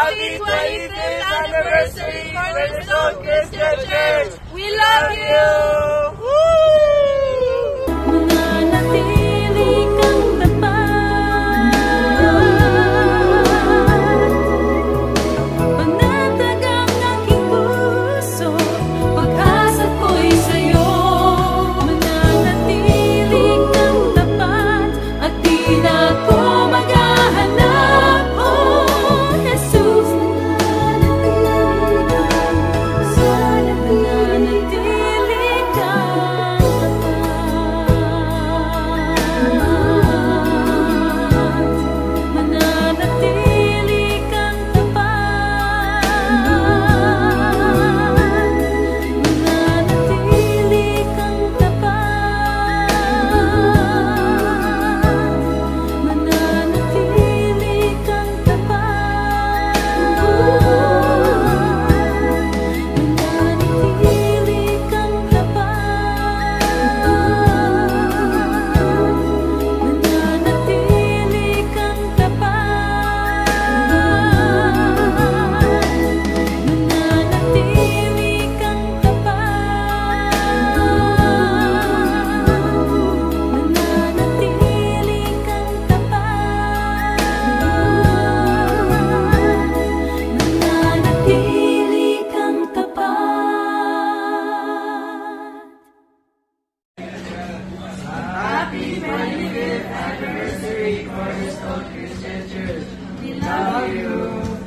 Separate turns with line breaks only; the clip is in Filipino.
Happy 25th anniversary, Cornerstone Christian Church! We love you!
Mananatili kang tapat, panatag ang aking puso, pag-asa ko'y sa'yo. Mananatili kang tapat, at di na ako maghahanap, oh Jesus. Sana mananatili kang mananatili kang tapat, mananatili kang tapat, mananatili kang tapat, mananatili kang
Happy 25th anniversary, Cornerstone Christian Church! We love you!